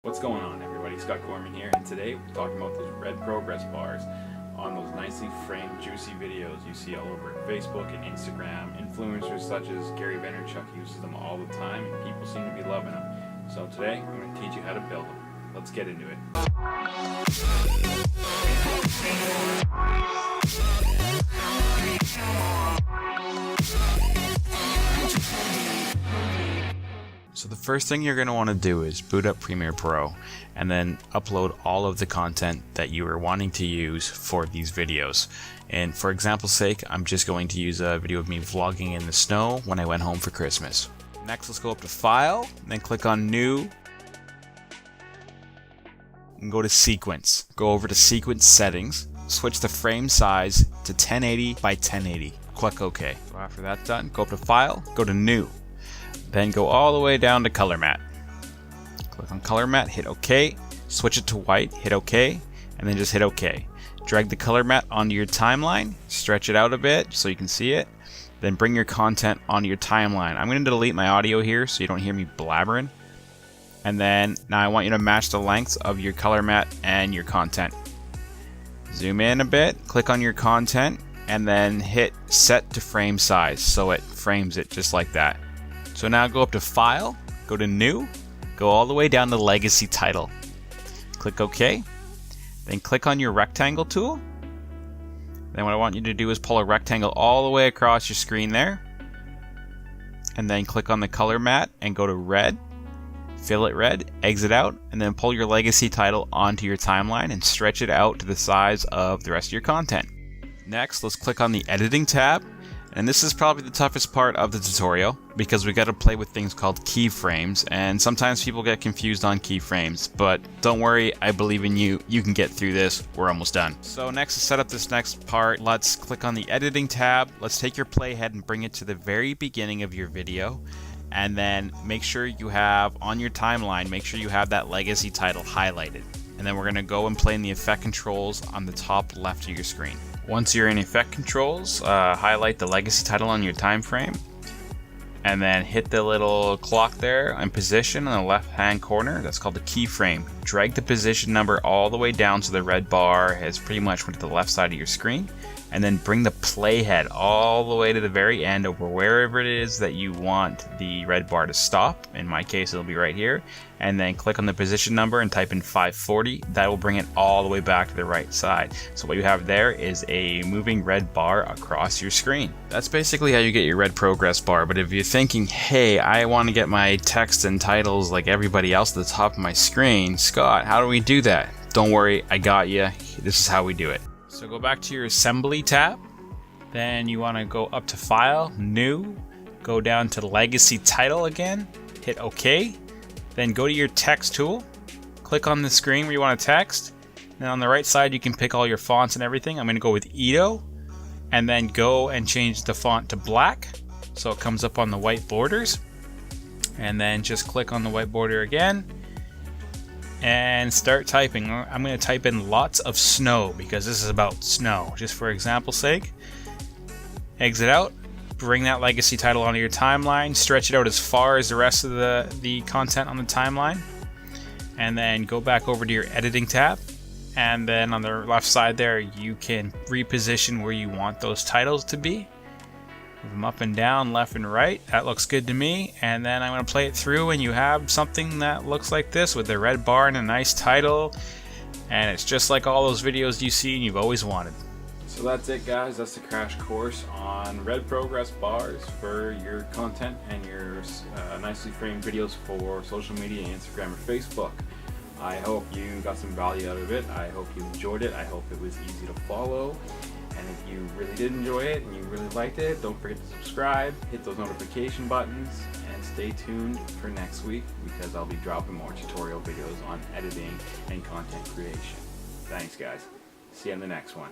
What's going on, everybody? Scott Gorman here, and today we're talking about those red progress bars on those nicely framed, juicy videos you see all over Facebook and Instagram. Influencers such as Gary Vaynerchuk uses them all the time, and people seem to be loving them. So today, I'm going to teach you how to build them. Let's get into it. So the first thing you're going to want to do is boot up Premiere Pro and then upload all of the content that you are wanting to use for these videos. And for example's sake, I'm just going to use a video of me vlogging in the snow when I went home for Christmas. Next, let's go up to File, then click on New, and go to Sequence. Go over to Sequence Settings, switch the frame size to 1080 by 1080. Click OK. So after that's done, go up to File, go to New. Then go all the way down to Color Matte. Click on Color Matte, hit OK, switch it to white, hit OK, and then just hit OK. Drag the Color Matte onto your timeline, stretch it out a bit so you can see it, then bring your content onto your timeline. I'm going to delete my audio here so you don't hear me blabbering. And then now I want you to match the lengths of your Color Matte and your content. Zoom in a bit, click on your content, and then hit Set to Frame Size so it frames it just like that. So now go up to File, go to New, go all the way down to Legacy Title. Click OK. Then click on your rectangle tool. Then what I want you to do is pull a rectangle all the way across your screen there. And then click on the Color Matte and go to Red. Fill it red, exit out, and then pull your Legacy Title onto your timeline and stretch it out to the size of the rest of your content. Next, let's click on the Editing tab. And this is probably the toughest part of the tutorial because we got to play with things called keyframes, and sometimes people get confused on keyframes, but don't worry, I believe in you. You can get through this. We're almost done. So next, to set up this next part, let's click on the Editing tab. Let's take your playhead and bring it to the very beginning of your video, and then make sure you have on your timeline, make sure you have that Legacy Title highlighted. And then we're going to go and play in the effect controls on the top left of your screen. Once you're in effect controls, highlight the Legacy Title on your time frame, and then hit the little clock there and position in the left hand corner. That's called the keyframe. Drag the position number all the way down so the red bar has pretty much went to the left side of your screen, and then bring the playhead all the way to the very end over wherever it is that you want the red bar to stop. In my case, it'll be right here. And then click on the position number and type in 540. That will bring it all the way back to the right side. So what you have there is a moving red bar across your screen. That's basically how you get your red progress bar. But if you're thinking, hey, I want to get my text and titles like everybody else at the top of my screen, Scott, how do we do that? Don't worry, I got you. This is how we do it. So go back to your Assembly tab. Then you want to go up to File, New, go down to Legacy Title again, hit OK. Then go to your text tool, click on the screen where you want to text. Then on the right side you can pick all your fonts and everything. I'm going to go with Edo, and then go and change the font to black so it comes up on the white borders. And then just click on the white border again and start typing. I'm going to type in lots of snow because this is about snow, just for example's sake. Exit out. Bring that Legacy Title onto your timeline, stretch it out as far as the rest of the content on the timeline, and then go back over to your Editing tab, and then on the left side there you can reposition where you want those titles to be. Move them up and down, left and right. That looks good to me. And then I'm going to play it through, and you have something that looks like this with a red bar and a nice title, and it's just like all those videos you see and you've always wanted. So that's it, guys. That's the crash course on red progress bars for your content and your nicely framed videos for social media, Instagram or Facebook. I hope you got some value out of it. I hope you enjoyed it. I hope it was easy to follow. And if you really did enjoy it and you really liked it, don't forget to subscribe, hit those notification buttons, and stay tuned for next week because I'll be dropping more tutorial videos on editing and content creation. Thanks, guys. See you in the next one.